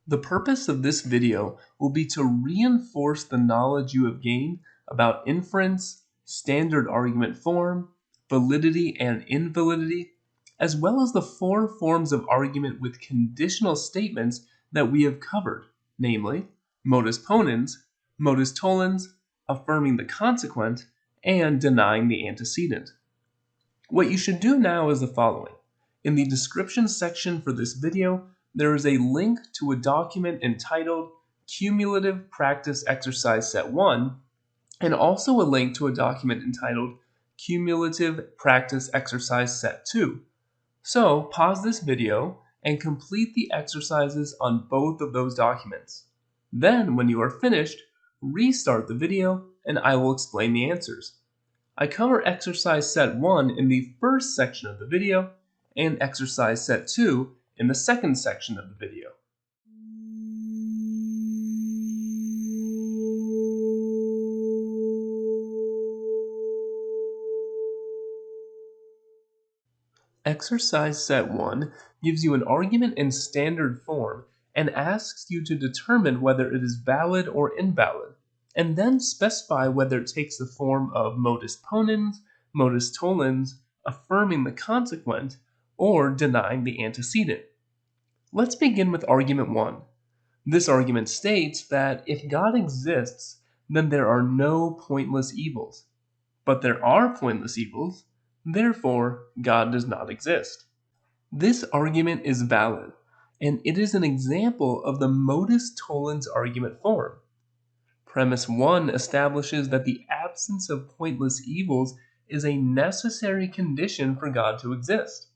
The purpose of this video will be to reinforce the knowledge you have gained about inference, standard argument form, validity and invalidity, as well as the four forms of argument with conditional statements that we have covered, namely Modus Ponens, Modus Tollens, Affirming the Consequent, and Denying the Antecedent. What you should do now is the following. In the description section for this video, there is a link to a document entitled Cumulative Practice Exercise Set 1, and also a link to a document entitled Cumulative Practice Exercise Set 2. So pause this video and complete the exercises on both of those documents. Then, when you are finished, restart the video and I will explain the answers. I cover exercise set 1 in the first section of the video and exercise set 2 in the second section of the video. Exercise set 1 gives you an argument in standard form and asks you to determine whether it is valid or invalid, and then specify whether it takes the form of Modus Ponens, Modus Tollens, affirming the consequent, or denying the antecedent. Let's begin with argument 1. This argument states that if God exists, then there are no pointless evils. But there are pointless evils, therefore God does not exist. This argument is valid, and it is an example of the Modus Tollens argument form. Premise 1 establishes that the absence of pointless evils is a necessary condition for God to exist.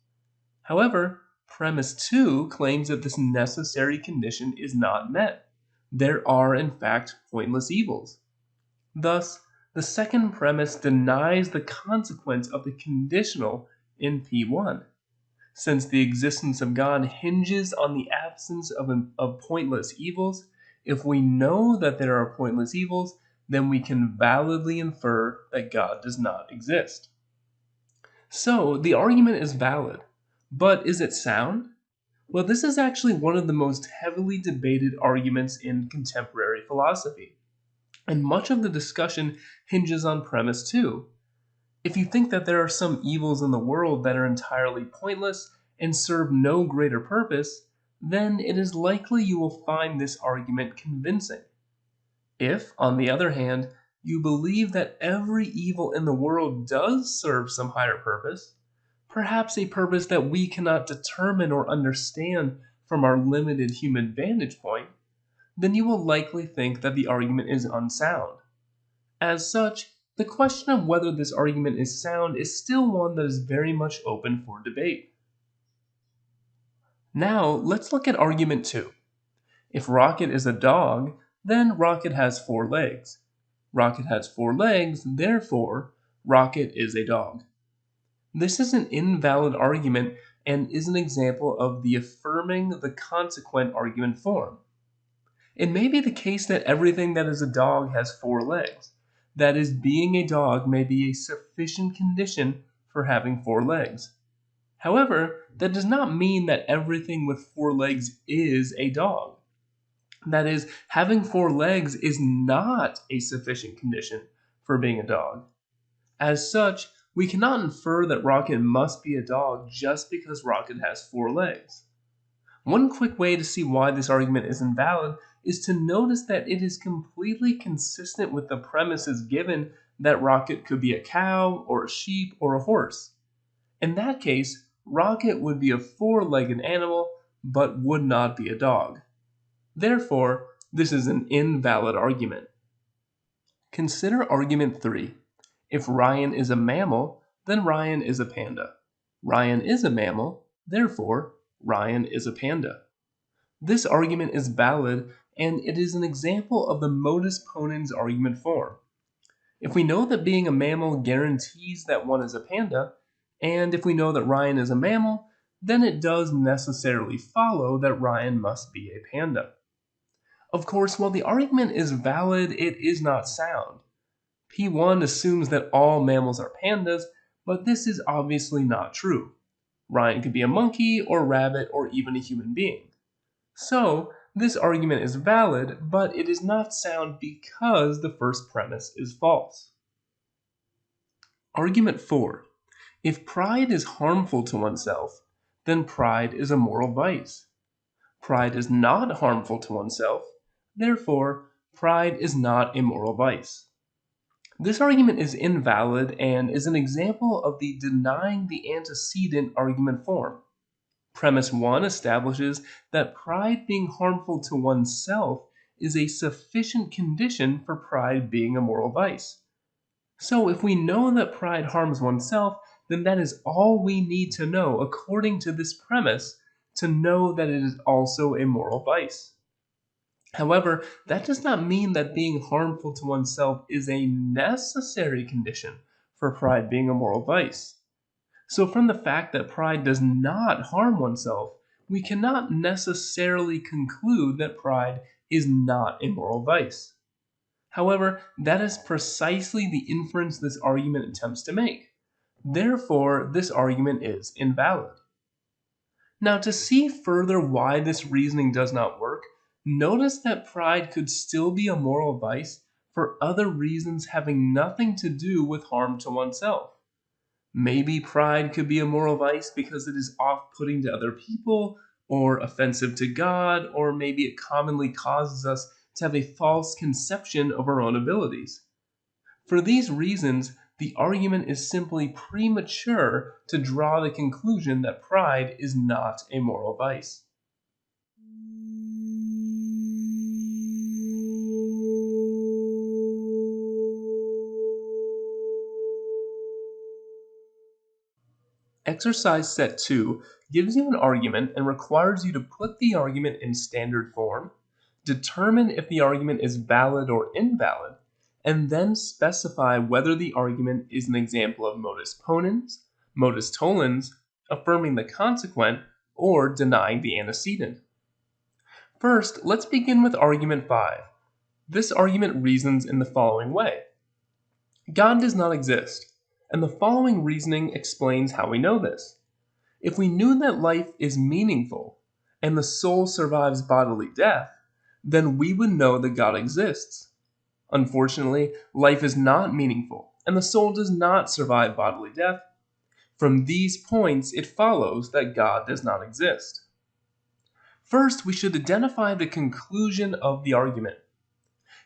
However, Premise 2 claims that this necessary condition is not met. There are, in fact, pointless evils. Thus, the second premise denies the consequence of the conditional in P1. Since the existence of God hinges on the absence of pointless evils, if we know that there are pointless evils, then we can validly infer that God does not exist. So, the argument is valid. But is it sound? Well, this is actually one of the most heavily debated arguments in contemporary philosophy, and much of the discussion hinges on premise 2. If you think that there are some evils in the world that are entirely pointless and serve no greater purpose, then it is likely you will find this argument convincing. If, on the other hand, you believe that every evil in the world does serve some higher purpose, perhaps a purpose that we cannot determine or understand from our limited human vantage point, then you will likely think that the argument is unsound. As such, the question of whether this argument is sound is still one that is very much open for debate. Now, let's look at argument 2. If Rocket is a dog, then Rocket has 4 legs. Rocket has 4 legs, therefore, Rocket is a dog. This is an invalid argument and is an example of the affirming the consequent argument form. It may be the case that everything that is a dog has 4 legs. That is, being a dog may be a sufficient condition for having 4 legs. However, that does not mean that everything with 4 legs is a dog. That is, having 4 legs is not a sufficient condition for being a dog. As such, we cannot infer that Rocket must be a dog just because Rocket has 4 legs. One quick way to see why this argument is invalid is to notice that it is completely consistent with the premises given that Rocket could be a cow, or a sheep, or a horse. In that case, Rocket would be a 4-legged animal, but would not be a dog. Therefore, this is an invalid argument. Consider argument 3. If Ryan is a mammal, then Ryan is a panda. Ryan is a mammal, therefore, Ryan is a panda. This argument is valid, and it is an example of the Modus Ponens argument form. If we know that being a mammal guarantees that one is a panda, and if we know that Ryan is a mammal, then it does necessarily follow that Ryan must be a panda. Of course, while the argument is valid, it is not sound. P1 assumes that all mammals are pandas, but this is obviously not true. Ryan could be a monkey, or rabbit, or even a human being. So, This argument is valid, but it is not sound because the first premise is false. Argument 4. If pride is harmful to oneself, then pride is a moral vice. Pride is not harmful to oneself, therefore, pride is not a moral vice. This argument is invalid and is an example of the denying the antecedent argument form. Premise 1 establishes that pride being harmful to oneself is a sufficient condition for pride being a moral vice. So, if we know that pride harms oneself, then that is all we need to know according to this premise to know that it is also a moral vice. However, that does not mean that being harmful to oneself is a necessary condition for pride being a moral vice. So, from the fact that pride does not harm oneself, we cannot necessarily conclude that pride is not a moral vice. However, that is precisely the inference this argument attempts to make. Therefore, this argument is invalid. Now, to see further why this reasoning does not work, notice that pride could still be a moral vice for other reasons having nothing to do with harm to oneself. Maybe pride could be a moral vice because it is off-putting to other people, or offensive to God, or maybe it commonly causes us to have a false conception of our own abilities. For these reasons, the argument is simply premature to draw the conclusion that pride is not a moral vice. Exercise set 2 gives you an argument and requires you to put the argument in standard form, determine if the argument is valid or invalid, and then specify whether the argument is an example of Modus Ponens, Modus Tollens, Affirming the Consequent, or Denying the Antecedent. First, let's begin with argument 5. This argument reasons in the following way. God does not exist. And the following reasoning explains how we know this. If we knew that life is meaningful and the soul survives bodily death, then we would know that God exists. Unfortunately, life is not meaningful and the soul does not survive bodily death. From these points, it follows that God does not exist. First, we should identify the conclusion of the argument.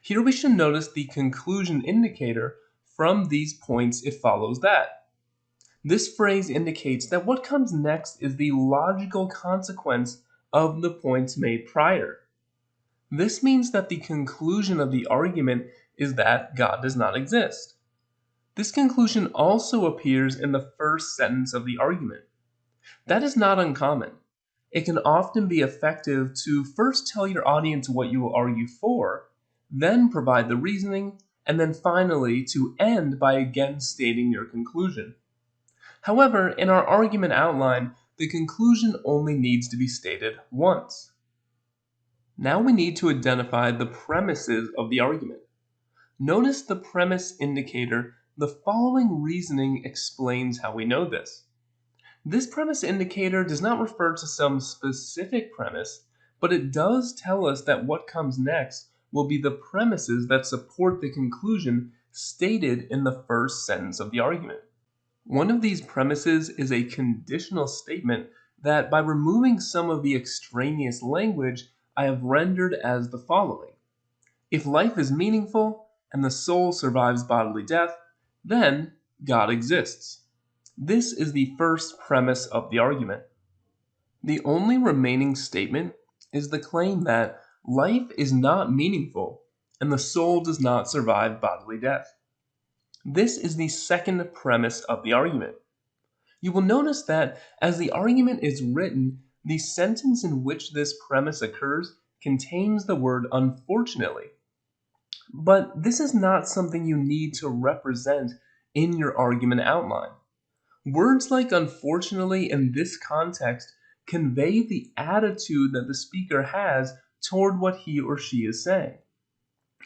Here we should notice the conclusion indicator. From these points, it follows that. This phrase indicates that what comes next is the logical consequence of the points made prior. This means that the conclusion of the argument is that God does not exist. This conclusion also appears in the first sentence of the argument. That is not uncommon. It can often be effective to first tell your audience what you will argue for, then provide the reasoning, and then finally to end by again stating your conclusion. However, in our argument outline, the conclusion only needs to be stated once. Now we need to identify the premises of the argument. Notice the premise indicator. The following reasoning explains how we know this. This premise indicator does not refer to some specific premise, but it does tell us that what comes next will be the premises that support the conclusion stated in the first sentence of the argument. One of these premises is a conditional statement that, by removing some of the extraneous language, I have rendered as the following. If life is meaningful and the soul survives bodily death, then God exists. This is the first premise of the argument. The only remaining statement is the claim that life is not meaningful and the soul does not survive bodily death. This is the second premise of the argument. You will notice that as the argument is written, the sentence in which this premise occurs contains the word unfortunately. But this is not something you need to represent in your argument outline. Words like unfortunately in this context convey the attitude that the speaker has toward what he or she is saying.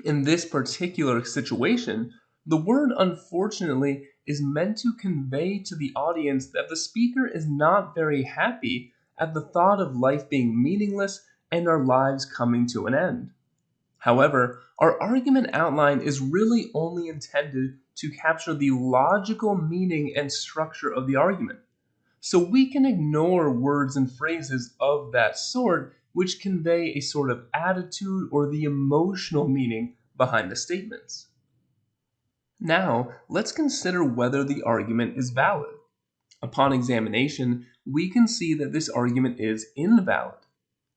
In this particular situation, the word unfortunately is meant to convey to the audience that the speaker is not very happy at the thought of life being meaningless and our lives coming to an end. However, our argument outline is really only intended to capture the logical meaning and structure of the argument. So we can ignore words and phrases of that sort which convey a sort of attitude or the emotional meaning behind the statements. Now, let's consider whether the argument is valid. Upon examination, we can see that this argument is invalid.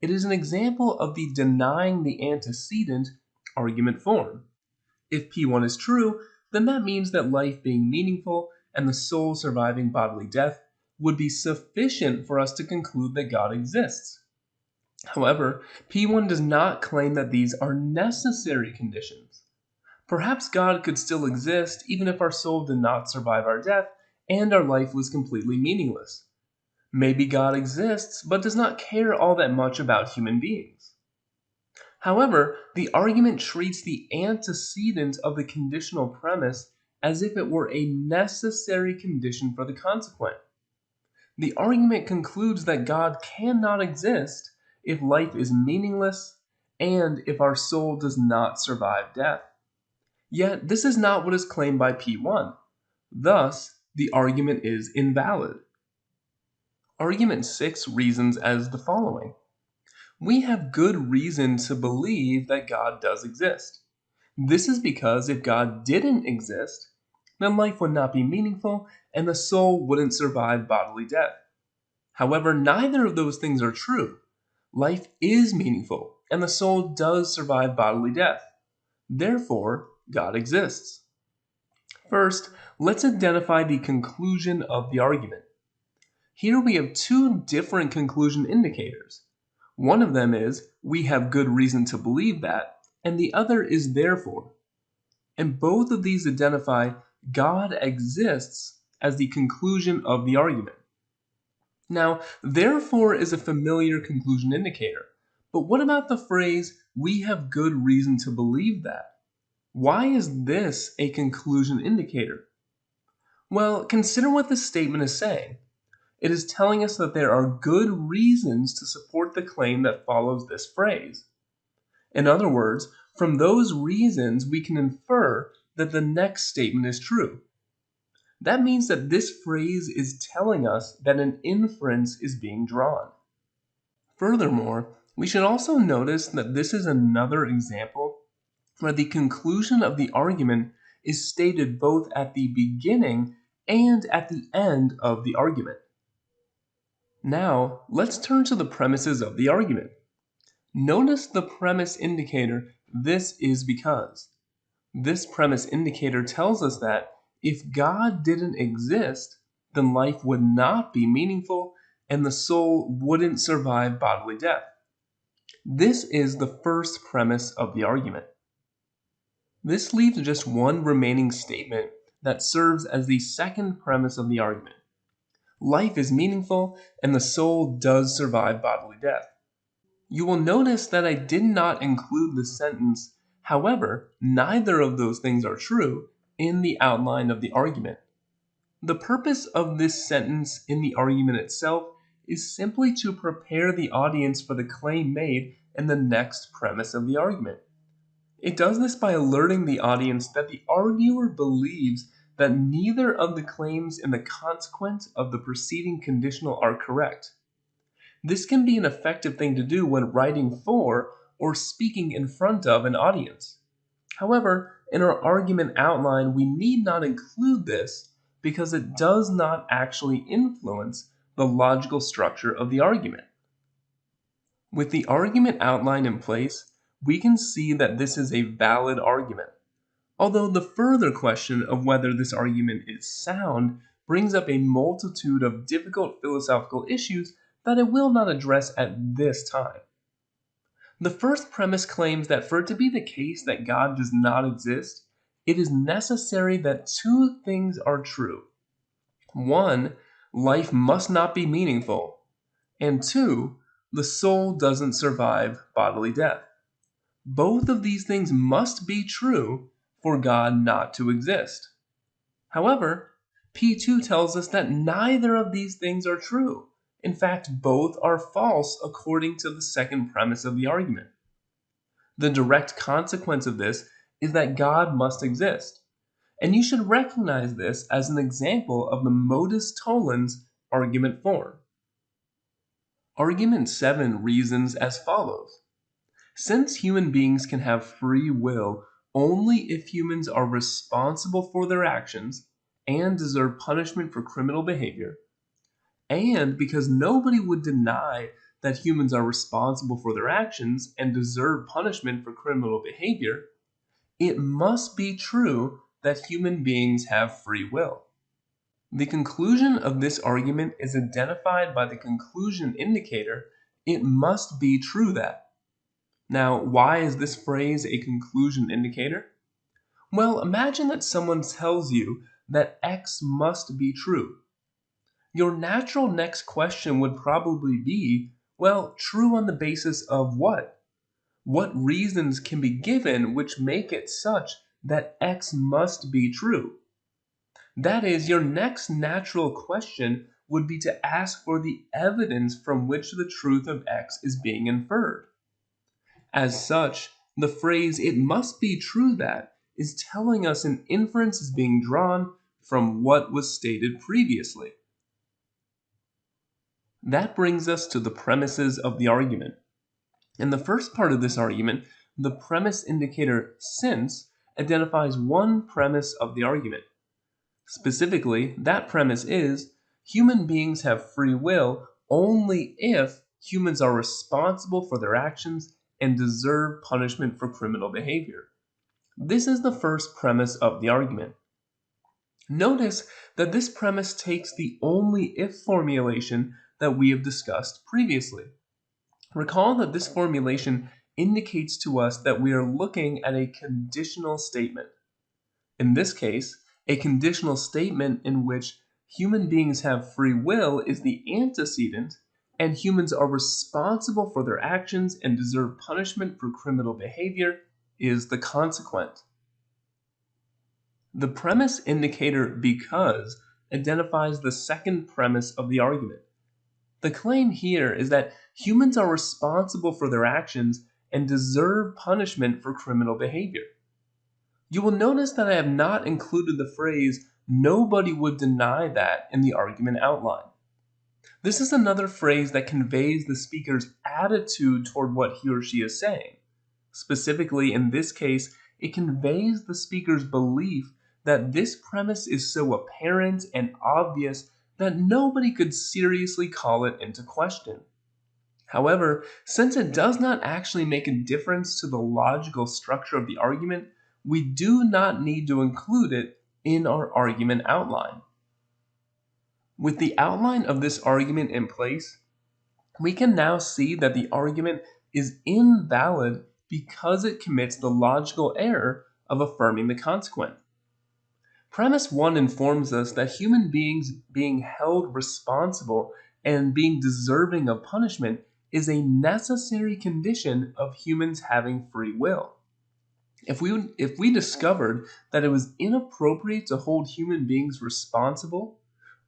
It is an example of the denying the antecedent argument form. If P1 is true, then that means that life being meaningful and the soul surviving bodily death would be sufficient for us to conclude that God exists. However, P1 does not claim that these are necessary conditions. Perhaps God could still exist even if our soul did not survive our death and our life was completely meaningless. Maybe God exists but does not care all that much about human beings. However, the argument treats the antecedent of the conditional premise as if it were a necessary condition for the consequent. The argument concludes that God cannot exist if life is meaningless and if our soul does not survive death. Yet, this is not what is claimed by P1. Thus, the argument is invalid. Argument 6 reasons as the following. We have good reason to believe that God does exist. This is because if God didn't exist, then life would not be meaningful and the soul wouldn't survive bodily death. However, neither of those things are true. Life is meaningful and the soul does survive bodily death. Therefore, God exists. First, let's identify the conclusion of the argument. Here we have two different conclusion indicators. One of them is, we have good reason to believe that, and the other is therefore. And both of these identify God exists as the conclusion of the argument. Now, therefore is a familiar conclusion indicator, but what about the phrase, we have good reason to believe that? Why is this a conclusion indicator? Well, consider what this statement is saying. It is telling us that there are good reasons to support the claim that follows this phrase. In other words, from those reasons we can infer that the next statement is true. That means that this phrase is telling us that an inference is being drawn. Furthermore, we should also notice that this is another example where the conclusion of the argument is stated both at the beginning and at the end of the argument. Now, let's turn to the premises of the argument. Notice the premise indicator, this is because. This premise indicator tells us that if God didn't exist, then life would not be meaningful and the soul wouldn't survive bodily death. This is the first premise of the argument. This leaves just one remaining statement that serves as the second premise of the argument. Life is meaningful and the soul does survive bodily death. You will notice that I did not include the sentence, however, neither of those things are true, in the outline of the argument. The purpose of this sentence in the argument itself is simply to prepare the audience for the claim made in the next premise of the argument. It does this by alerting the audience that the arguer believes that neither of the claims in the consequent of the preceding conditional are correct. This can be an effective thing to do when writing for or speaking in front of an audience. However, in our argument outline, we need not include this because it does not actually influence the logical structure of the argument. With the argument outline in place, we can see that this is a valid argument. Although the further question of whether this argument is sound brings up a multitude of difficult philosophical issues that I will not address at this time. The first premise claims that for it to be the case that God does not exist, it is necessary that two things are true. One, life must not be meaningful, and two, the soul doesn't survive bodily death. Both of these things must be true for God not to exist. However, P2 tells us that neither of these things are true, In fact, both are false according to the second premise of the argument. The direct consequence of this is that God must exist, and you should recognize this as an example of the Modus Tollens argument form. Argument 7 reasons as follows. Since human beings can have free will only if humans are responsible for their actions and deserve punishment for criminal behavior, and because nobody would deny that humans are responsible for their actions and deserve punishment for criminal behavior, it must be true that human beings have free will. The conclusion of this argument is identified by the conclusion indicator, it must be true that. Now, why is this phrase a conclusion indicator? Well, imagine that someone tells you that X must be true. Your natural next question would probably be, well, true on the basis of what? What reasons can be given which make it such that X must be true? That is, your next natural question would be to ask for the evidence from which the truth of X is being inferred. As such, the phrase, it must be true that, is telling us an inference is being drawn from what was stated previously. That brings us to the premises of the argument. In the first part of this argument, the premise indicator since identifies one premise of the argument. Specifically, that premise is human beings have free will only if humans are responsible for their actions and deserve punishment for criminal behavior. This is the first premise of the argument. Notice that this premise takes the only if formulation that we have discussed previously. Recall that this formulation indicates to us that we are looking at a conditional statement. In this case, a conditional statement in which human beings have free will is the antecedent, and humans are responsible for their actions and deserve punishment for criminal behavior is the consequent. The premise indicator because identifies the second premise of the argument. The claim here is that humans are responsible for their actions and deserve punishment for criminal behavior. You will notice that I have not included the phrase, nobody would deny that, in the argument outline. This is another phrase that conveys the speaker's attitude toward what he or she is saying. Specifically, in this case, it conveys the speaker's belief that this premise is so apparent and obvious that nobody could seriously call it into question. However, since it does not actually make a difference to the logical structure of the argument, we do not need to include it in our argument outline. With the outline of this argument in place, we can now see that the argument is invalid because it commits the logical error of affirming the consequent. Premise 1 informs us that human beings being held responsible and being deserving of punishment is a necessary condition of humans having free will. If we discovered that it was inappropriate to hold human beings responsible,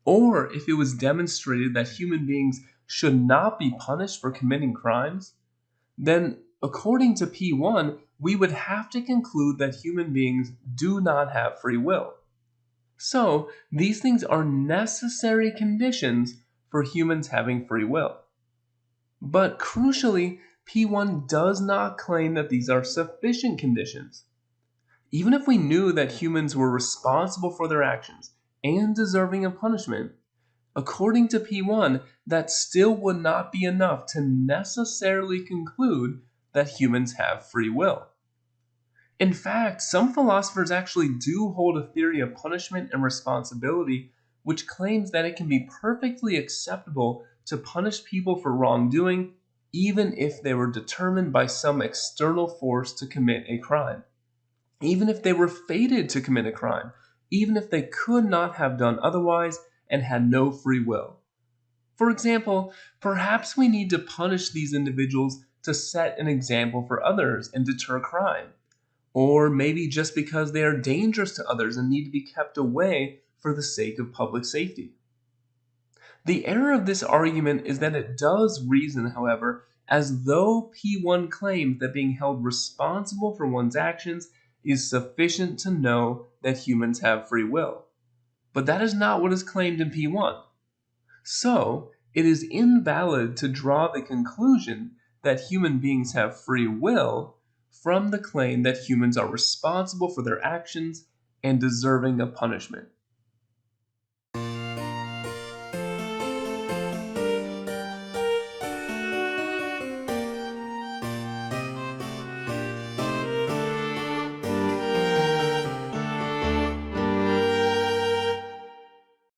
or if it was demonstrated that human beings should not be punished for committing crimes, then according to P1, we would have to conclude that human beings do not have free will. So, these things are necessary conditions for humans having free will. But crucially, P1 does not claim that these are sufficient conditions. Even if we knew that humans were responsible for their actions and deserving of punishment, according to P1, that still would not be enough to necessarily conclude that humans have free will. In fact, some philosophers actually do hold a theory of punishment and responsibility which claims that it can be perfectly acceptable to punish people for wrongdoing even if they were determined by some external force to commit a crime, even if they were fated to commit a crime, even if they could not have done otherwise and had no free will. For example, perhaps we need to punish these individuals to set an example for others and deter crime. Or maybe just because they are dangerous to others and need to be kept away for the sake of public safety. The error of this argument is that it does reason, however, as though P1 claims that being held responsible for one's actions is sufficient to know that humans have free will. But that is not what is claimed in P1. So, it is invalid to draw the conclusion that human beings have free will from the claim that humans are responsible for their actions and deserving of punishment.